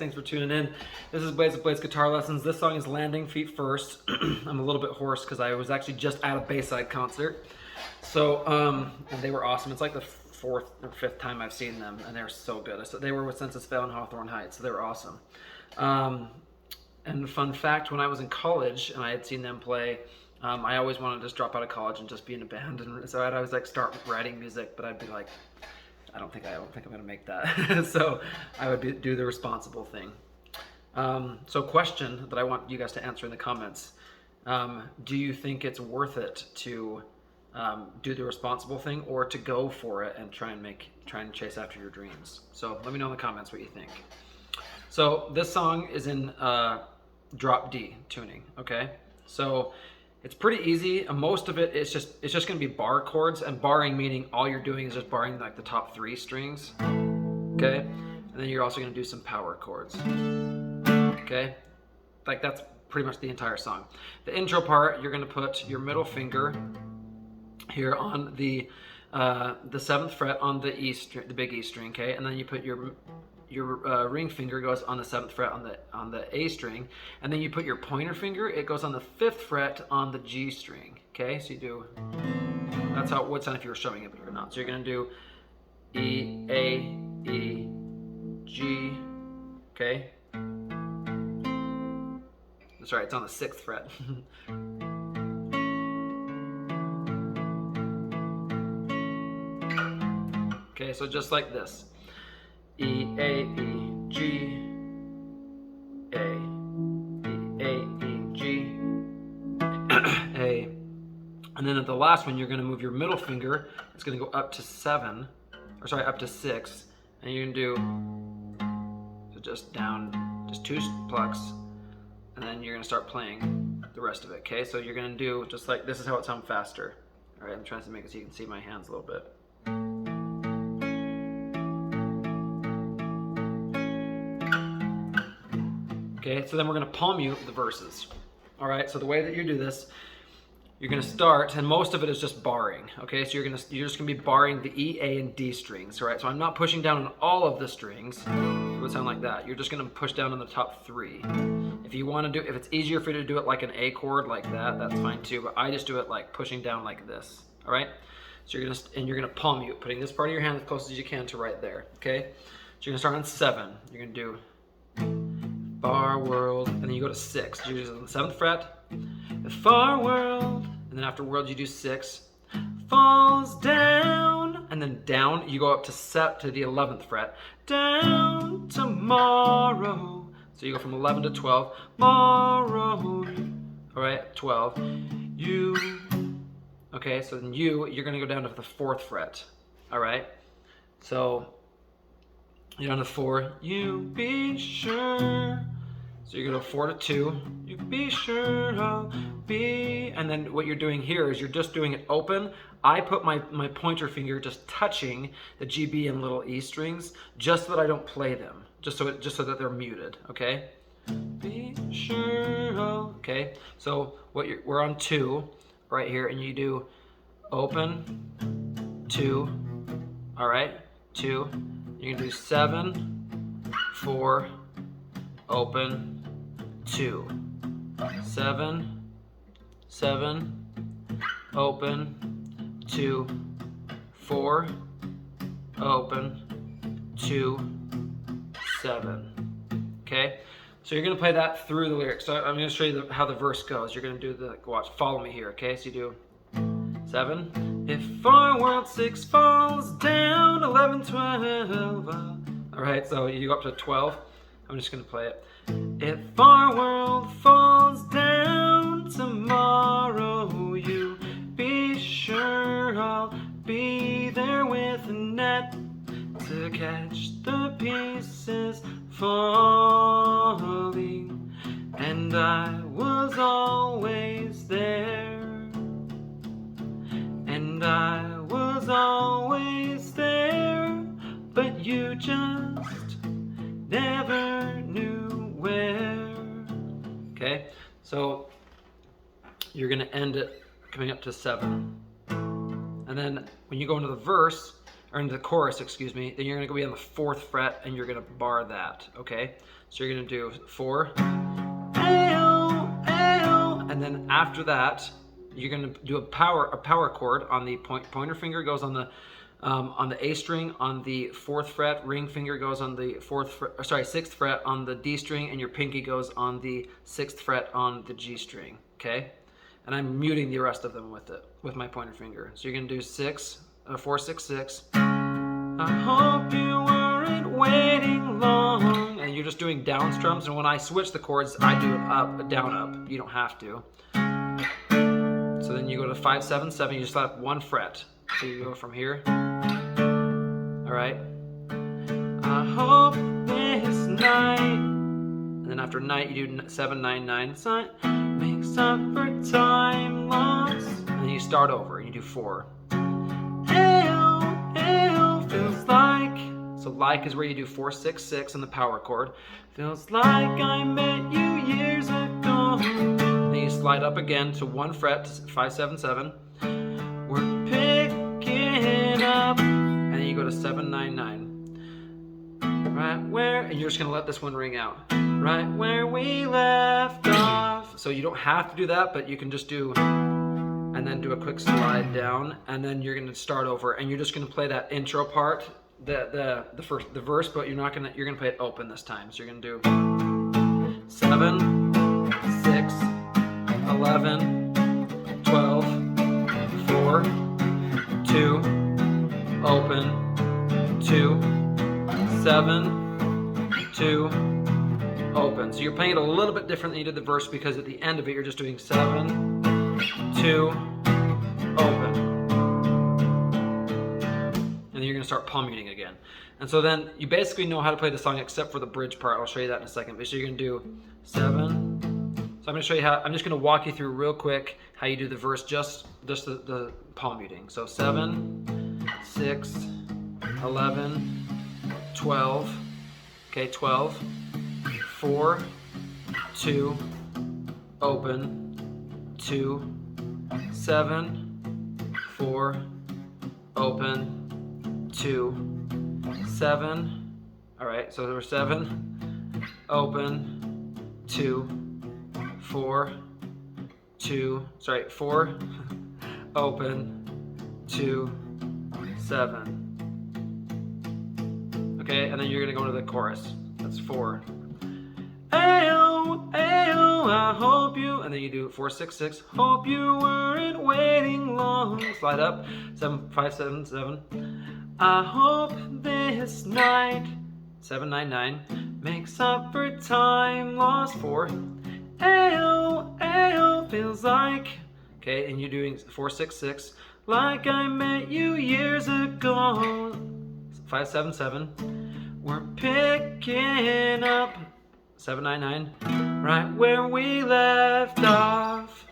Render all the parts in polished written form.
Thanks for tuning in. This is Blaze with Blaze Guitar Lessons. This song is Landing Feet First. I'm a little bit hoarse because I was actually just at a Bayside concert. So, and they were awesome. It's like the fourth or fifth time I've seen them, and they're so good. So they were with Census Fail in Hawthorne Heights, so they were awesome. And fun fact, when I was in college and I had seen them play, I always wanted to just drop out of college and just be in a band. And so I'd always like start writing music, but I'd be like, I don't think I'm gonna make that. So I would do the responsible thing. So question that I want you guys to answer in the comments. Do you think it's worth it to do the responsible thing, or to go for it and try and chase after your dreams? So let me know in the comments what you think. So this song is in drop D tuning, okay? So it's pretty easy. Most of it is just going to be bar chords, and barring meaning all you're doing is just barring like the top 3 strings, okay? And then you're also going to do some power chords, okay? Like that's pretty much the entire song. The intro part, you're going to put your middle finger here on the 7th fret on the E string, the big E string, okay? And then you put your ring finger goes on the 7th fret on the A string, and then you put your pointer finger, it goes on the 5th fret on the G string, okay? So you do, that's how it would sound if you were showing it or not. So you're gonna do E, A, E, G, okay? Sorry, it's on the 6th fret. Okay, so just like this. E, A, E, G, A, E, A, E, G, A. And then at the last one, you're going to move your middle finger. It's going to go up to 7, or sorry, up to 6. And you're going to do, so just down, just 2 plucks. And then you're going to start playing the rest of it, okay? So you're going to do just like, this is how it sounds faster. All right, I'm trying to make it so you can see my hands a little bit. Okay, so then we're going to palm mute the verses. All right, so the way that you do this, you're going to start, and most of it is just barring. Okay, so you're just going to be barring the E, A, and D strings. All right, so I'm not pushing down on all of the strings. It would sound like that. You're just going to push down on the top 3. If you want to do, if it's easier for you to do it like an A chord like that, that's fine too. But I just do it like pushing down like this. All right, so you're going to palm mute, putting this part of your hand as close as you can to right there. Okay, so you're going to start on 7. You're going to do Far world, and then you go to 6. You do on the 7th fret, the far world, and then after world you do 6. Falls down, and then down you go up to the 11th fret. Down tomorrow. So you go from 11 to 12. Tomorrow. All right, 12. You. Okay, so then you're gonna go down to the 4th fret. All right, so you're down to 4. You be sure. So you go to 4 to 2. You be sure I'll be. And then what you're doing here is you're just doing it open. I put my pointer finger just touching the G, B, and little E strings, just so that I don't play them, just so that they're muted. Okay. Be sure I'll. Okay. So we're on 2 right here, and you do open 2. All right. 2. You can do 7, 4, open 2, 7, 7, open 2, 4, open 2, 7. Okay, so you're gonna play that through the lyrics. So I'm gonna show you how the verse goes. You're gonna do watch, follow me here. Okay, so you do 7. If our world 6 falls down, 11, 12. All right, so you go up to 12. I'm just gonna play it. If our world falls down tomorrow, you be sure I'll be there with a net to catch the pieces falling. And I was always there. And I was always there, but you just never knew where. Okay, so you're gonna end it coming up to 7. And then when you go into the verse, or in the chorus, excuse me, then you're gonna be on the 4th fret and you're gonna bar that, okay? So you're gonna do 4, A-O, A-O, and then after that, you're gonna do a power chord on the pointer finger goes on the A string on the 4th fret, ring finger goes on the 6th fret on the D string, and your pinky goes on the 6th fret on the G string, okay? And I'm muting the rest of them with my pointer finger. So you're gonna do 4, 6, 6. I hope you weren't waiting long. And you're just doing down strums, and when I switch the chords, I do it up, down, up. You don't have to. So then you go to 5, 7, 7, you just slap 1 fret. So you go from here. Alright. I hope this night. And then after night, you do 7, 9, 9. Makes up for time lost. And then you start over and you do 4. Ayo, feels like. So like is where you do 4, 6, 6 in the power chord. Feels like I met you years ago. Then you slide up again to 1 fret, 5, 7, 7. We're picking up. And then you go to 7, 9, 9. Right where, and you're just gonna let this one ring out. Right where we left off. So you don't have to do that, but you can just do, and then do a quick slide down, and then you're gonna start over, and you're just gonna play that intro part, the verse, but you're gonna play it open this time. So you're gonna do 7, 6, 11, 12, 4, 2, open, 2, 7, 2, open. So you're playing it a little bit different than you did the verse, because at the end of it, you're just doing 7, 2, open. And then you're gonna start palm muting again. And so then you basically know how to play the song except for the bridge part. I'll show you that in a second. But so you're gonna do 7. So I'm gonna show you how, I'm just gonna walk you through real quick how you do the verse, just the palm muting. So 7, 6, 11, 12, okay, 12, 4, 2, open, 2, 7, 4, open, 2, 7, all right, so there were 7, open, 2, 4, 4, open, 2, 7. Okay, and then you're gonna go to the chorus. That's 4. Ayo, ayo, I hope you, and then you do 4, 6, 6. Hope you weren't waiting long. Slide up, 7, 5, 7, 7. I hope this night, 7, 9, 9, makes up for time lost. 4. Ayo, ayo, feels like. Okay, and you're doing 4, 6, 6. Like I met you years ago. 5, 7, 7. We're picking up 7, 9, 9. Right where we left off.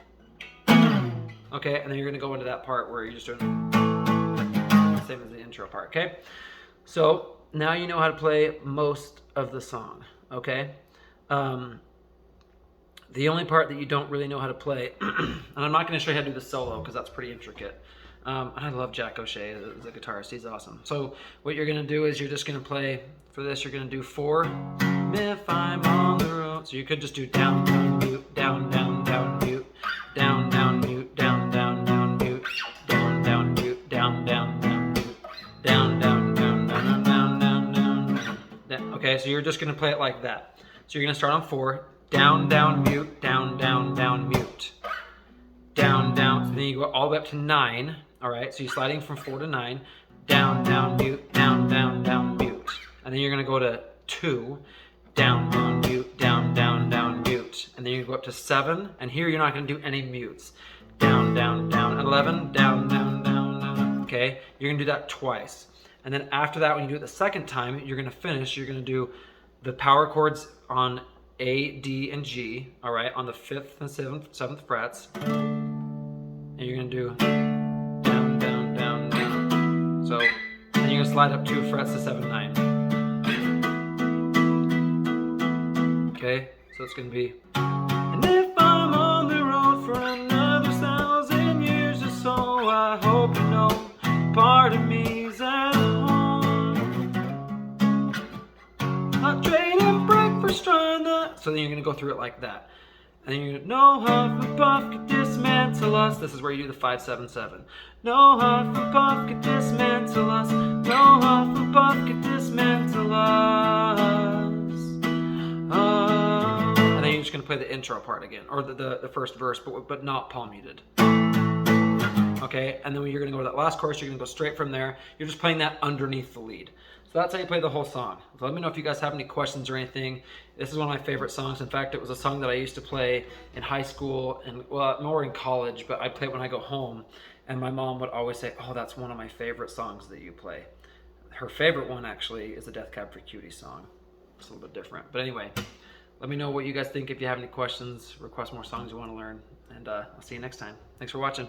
Okay, and then you're gonna go into that part where you're just doing the same as the intro part, okay? So now you know how to play most of the song, okay? The only part that you don't really know how to play, and I'm not gonna show you how to do the solo because that's pretty intricate. And I love Jack O'Shea as a guitarist, he's awesome. So what you're gonna do is you're just gonna play, for this you're gonna do 4, if I'm on the road. So you could just do down, down, mute, down, down, down, mute, down, down, mute, down, down, down, mute, down, down, mute, down, down, down, mute, down, down, down, down, down, down, down. Okay, so you're just gonna play it like that. So you're gonna start on 4, down, down, mute, down, down, down, mute, down, down. So then you go all the way up to 9. All right, so you're sliding from 4 to 9, down, down, mute, down, down, down, mute. And then you're gonna go to 2, down, down, mute, down, down, down, mute. And then you go up to 7, and here you're not gonna do any mutes. Down, down, down, 11, down, down, down, down, okay? You're gonna do that twice. And then after that, when you do it the second time, you're gonna finish, you're gonna do the power chords on A, D, and G, all right, on the 5th and 7th frets. And you're gonna do down, down, down, down. So then you're gonna slide up 2 frets to 7, 9. Okay, so it's gonna be. And if I'm on the road for another 1,000 years or so, I hope you know part of me's at gonna go through it like that. And then you're gonna, no Hufflepuff could dismantle us. This is where you do the 5-7-7. No Hufflepuff could dismantle us. No Hufflepuff could dismantle us. And then you're just gonna play the intro part again, or the first verse, but not palm muted. Okay, and then when you're gonna go to that last chorus, you're gonna go straight from there. You're just playing that underneath the lead. So that's how you play the whole song. So let me know if you guys have any questions or anything. This is one of my favorite songs. In fact, it was a song that I used to play in high school and, well, more in college, but I play it when I go home. And my mom would always say, oh, that's one of my favorite songs that you play. Her favorite one, actually, is the Death Cab for Cutie song. It's a little bit different. But anyway, let me know what you guys think. If you have any questions, request more songs you want to learn. And I'll see you next time. Thanks for watching.